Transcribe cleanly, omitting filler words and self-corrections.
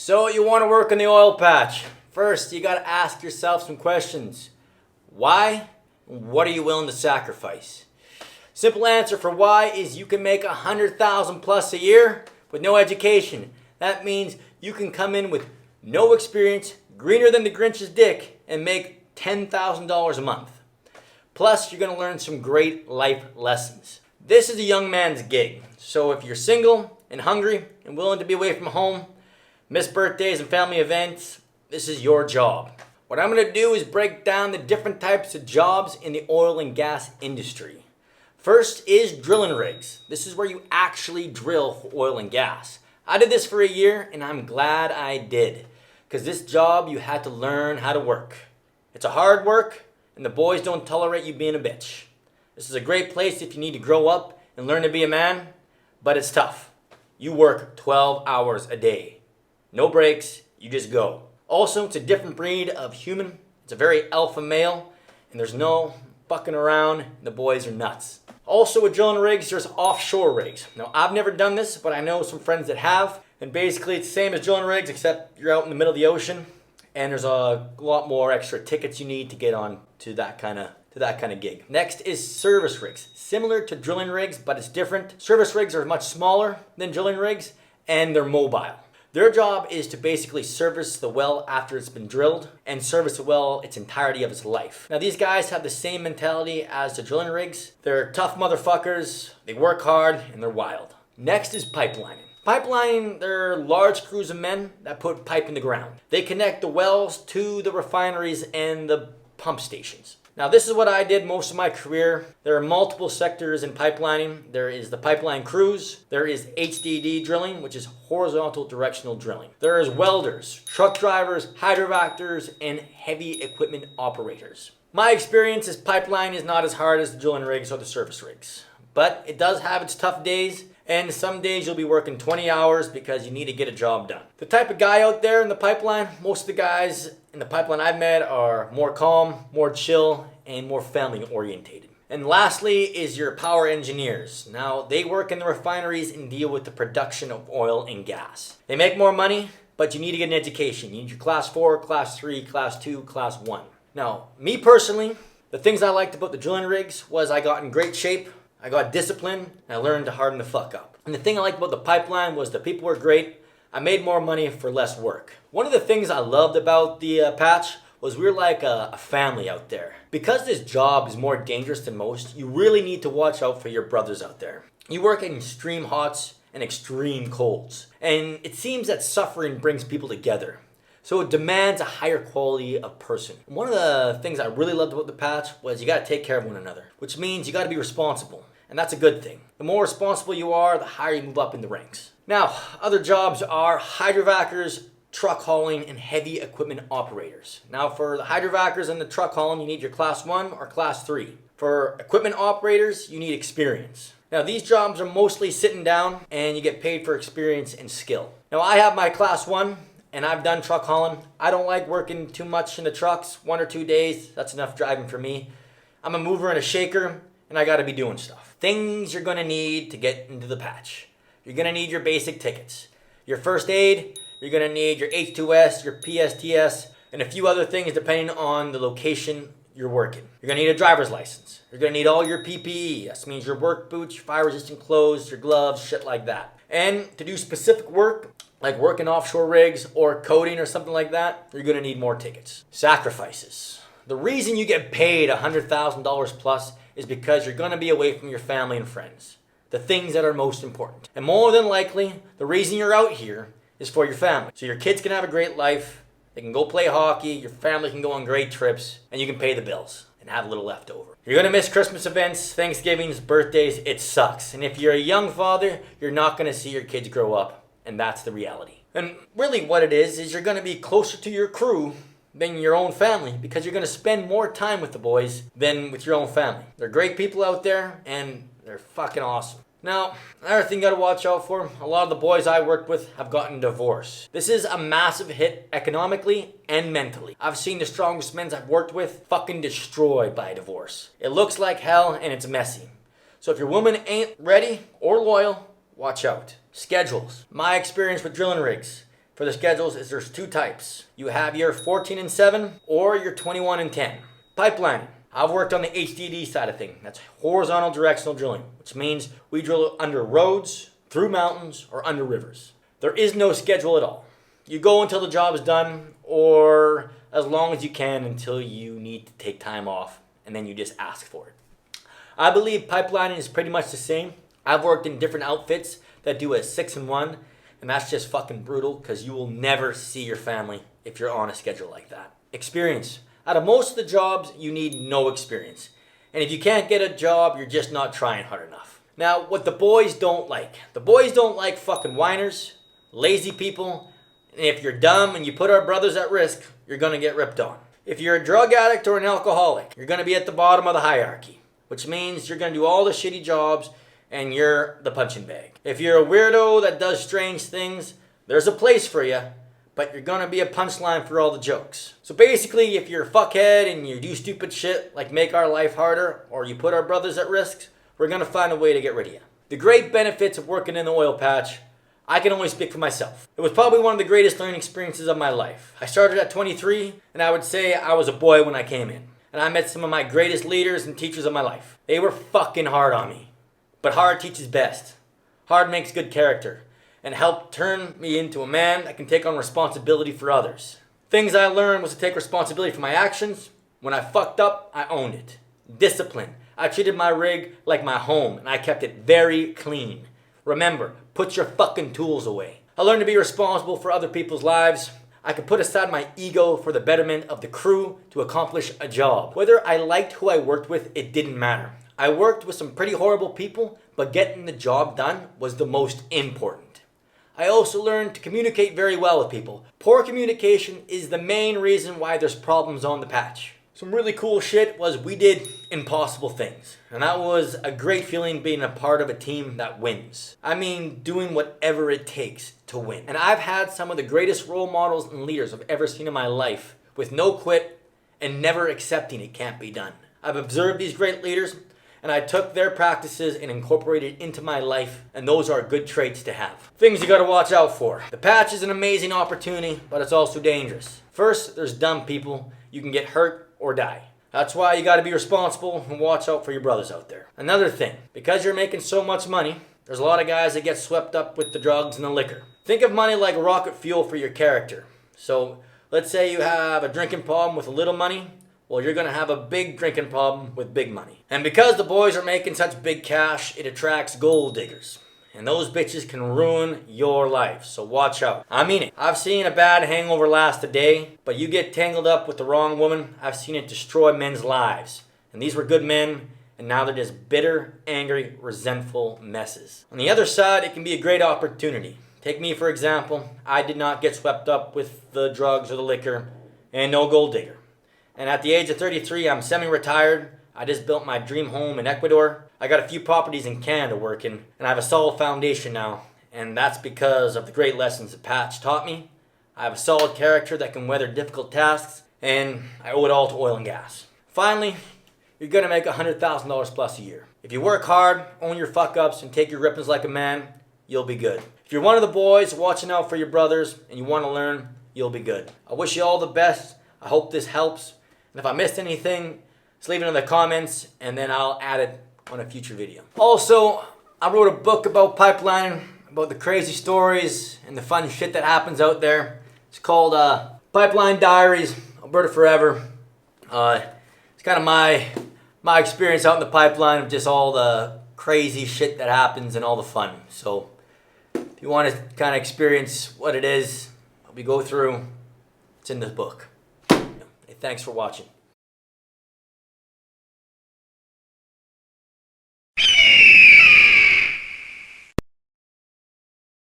So you want to work in the oil patch. First, you got to ask yourself some questions. Why? What are you willing to sacrifice? Simple answer for why is you can make $100,000 plus a year with no education. That means you can come in with no experience, greener than the Grinch's dick, and make $10,000 a month. Plus, you're going to learn some great life lessons. This is a young man's gig. So if you're single and hungry and willing to be away from home, miss birthdays and family events, this is your job. What I'm going to do is break down the different types of jobs in the oil and gas industry. First is drilling rigs. This is where you actually drill for oil and gas. I did this for a year and I'm glad I did. Because this job you had to learn how to work. It's a hard work and the boys don't tolerate you being a bitch. This is a great place if you need to grow up and learn to be a man, but it's tough. You work 12 hours a day. No breaks, you just go. Also, it's a different breed of human. It's a very alpha male and there's no fucking around. The boys are nuts. Also with drilling rigs, there's offshore rigs. Now, I've never done this, but I know some friends that have. And basically, it's the same as drilling rigs, except you're out in the middle of the ocean, and there's a lot more extra tickets you need to get on to that kind of gig. Next is service rigs, similar to drilling rigs, but it's different. Service rigs are much smaller than drilling rigs, and they're mobile. Their job is to basically service the well after it's been drilled and service the well its entirety of its life. Now these guys have the same mentality as the drilling rigs. They're tough motherfuckers, they work hard, and they're wild. Next is pipelining. Pipelining, they're large crews of men that put pipe in the ground. They connect the wells to the refineries and the pump stations. Now this is what I did most of my career. There are multiple sectors in pipelining. There is the pipeline crews. There is HDD drilling, which is horizontal directional drilling. There is welders, truck drivers, hydrovactors, and heavy equipment operators. My experience is pipeline is not as hard as the drilling rigs or the surface rigs. But it does have its tough days. And some days you'll be working 20 hours because you need to get a job done. The type of guy out there in the pipeline, most of the guys in the pipeline I've met are more calm, more chill, and more family orientated. And lastly is your power engineers. Now, they work in the refineries and deal with the production of oil and gas. They make more money, but you need to get an education. You need your class 4, class 3, class 2, class 1. Now, me personally, the things I liked about the drilling rigs was I got in great shape, I got disciplined, and I learned to harden the fuck up. And the thing I liked about the pipeline was the people were great. I made more money for less work. One of the things I loved about the patch was we were like a family out there. Because this job is more dangerous than most, you really need to watch out for your brothers out there. You work in extreme hots and extreme colds. And it seems that suffering brings people together. So it demands a higher quality of person. One of the things I really loved about the patch was you got to take care of one another, which means you got to be responsible. And that's a good thing. The more responsible you are, the higher you move up in the ranks. Now, other jobs are hydrovacers, truck hauling, and heavy equipment operators. Now, for the hydrovacers and the truck hauling, you need your class 1 or class 3. For equipment operators, you need experience. Now, these jobs are mostly sitting down, and you get paid for experience and skill. Now, I have my class 1. And I've done truck hauling. I don't like working too much in the trucks. 1 or 2 days, that's enough driving for me. I'm a mover and a shaker, and I gotta be doing stuff. Things you're gonna need to get into the patch. You're gonna need your basic tickets. Your first aid, you're gonna need your H2S, your PSTS, and a few other things depending on the location you're working. You're gonna need a driver's license. You're gonna need all your PPE. That means your work boots, your fire-resistant clothes, your gloves, shit like that. And to do specific work, like working offshore rigs or coding or something like that, you're gonna need more tickets. Sacrifices. The reason you get paid $100,000 plus is because you're gonna be away from your family and friends. The things that are most important. And more than likely, the reason you're out here is for your family. So your kids can have a great life, they can go play hockey, your family can go on great trips, and you can pay the bills and have a little left over. You're gonna miss Christmas events, Thanksgivings, birthdays, it sucks. And if you're a young father, you're not gonna see your kids grow up. And that's the reality. And really what it is you're going to be closer to your crew than your own family because you're going to spend more time with the boys than with your own family. They're great people out there and they're fucking awesome. Now, another thing you got to watch out for, a lot of the boys I worked with have gotten divorced. This is a massive hit economically and mentally. I've seen the strongest men I've worked with fucking destroyed by a divorce. It looks like hell and it's messy. So if your woman ain't ready or loyal, watch out. Schedules. My experience with drilling rigs. for the schedules is there's two types. You have your 14-7 or your 21-10. Pipelining. I've worked on the HDD side of things. That's horizontal directional drilling, which means we drill under roads, through mountains, or under rivers. There is no schedule at all. You go until the job is done, or as long as you can until you need to take time off, and then you just ask for it. I believe pipelining is pretty much the same. I've worked in different outfits that do a 6-1, and that's just fucking brutal because you will never see your family if you're on a schedule like that. Experience. Out of most of the jobs, you need no experience. And if you can't get a job, you're just not trying hard enough. Now, what the boys don't like fucking whiners, lazy people, and if you're dumb and you put our brothers at risk, you're gonna get ripped on. If you're a drug addict or an alcoholic, you're gonna be at the bottom of the hierarchy, which means you're gonna do all the shitty jobs and you're the punching bag. If you're a weirdo that does strange things, there's a place for you, but you're gonna be a punchline for all the jokes. So basically, if you're a fuckhead and you do stupid shit like make our life harder or you put our brothers at risk, we're gonna find a way to get rid of you. The great benefits of working in the oil patch, I can only speak for myself. It was probably one of the greatest learning experiences of my life. I started at 23, and I would say I was a boy when I came in. And I met some of my greatest leaders and teachers of my life. They were fucking hard on me. But hard teaches best. Hard makes good character. And helped turn me into a man that can take on responsibility for others. Things I learned was to take responsibility for my actions. When I fucked up, I owned it. Discipline. I treated my rig like my home, and I kept it very clean. Remember, put your fucking tools away. I learned to be responsible for other people's lives. I could put aside my ego for the betterment of the crew to accomplish a job. Whether I liked who I worked with, it didn't matter. I worked with some pretty horrible people, but getting the job done was the most important. I also learned to communicate very well with people. Poor communication is the main reason why there's problems on the patch. Some really cool shit was we did impossible things. And that was a great feeling being a part of a team that wins. I mean, doing whatever it takes to win. And I've had some of the greatest role models and leaders I've ever seen in my life with no quit and never accepting it can't be done. I've observed these great leaders and I took their practices and incorporated it into my life, and those are good traits to have. Things you gotta watch out for. The patch is an amazing opportunity, but it's also dangerous. First, there's dumb people. You can get hurt or die. That's why you gotta be responsible and watch out for your brothers out there. Another thing, because you're making so much money, there's a lot of guys that get swept up with the drugs and the liquor. Think of money like rocket fuel for your character. So, let's say you have a drinking problem with a little money. Well, you're gonna have a big drinking problem with big money. And because the boys are making such big cash, it attracts gold diggers. And those bitches can ruin your life, so watch out. I mean it. I've seen a bad hangover last a day, but you get tangled up with the wrong woman, I've seen it destroy men's lives. And these were good men, and now they're just bitter, angry, resentful messes. On the other side, it can be a great opportunity. Take me for example, I did not get swept up with the drugs or the liquor, and no gold digger. And at the age of 33, I'm semi-retired. I just built my dream home in Ecuador. I got a few properties in Canada working, and I have a solid foundation now. And that's because of the great lessons that Patch taught me. I have a solid character that can weather difficult tasks, and I owe it all to oil and gas. Finally, you're gonna make $100,000 plus a year. If you work hard, own your fuck-ups, and take your rippings like a man, you'll be good. If you're one of the boys watching out for your brothers, and you wanna learn, you'll be good. I wish you all the best. I hope this helps. And if I missed anything, just leave it in the comments and then I'll add it on a future video. Also, I wrote a book about pipelining, about the crazy stories and the fun shit that happens out there. It's called Pipeline Diaries, Alberta Forever. It's kind of my experience out in the pipeline of just all the crazy shit that happens and all the fun. So if you want to kind of experience what it is we go through, it's in this book. Thanks for watching.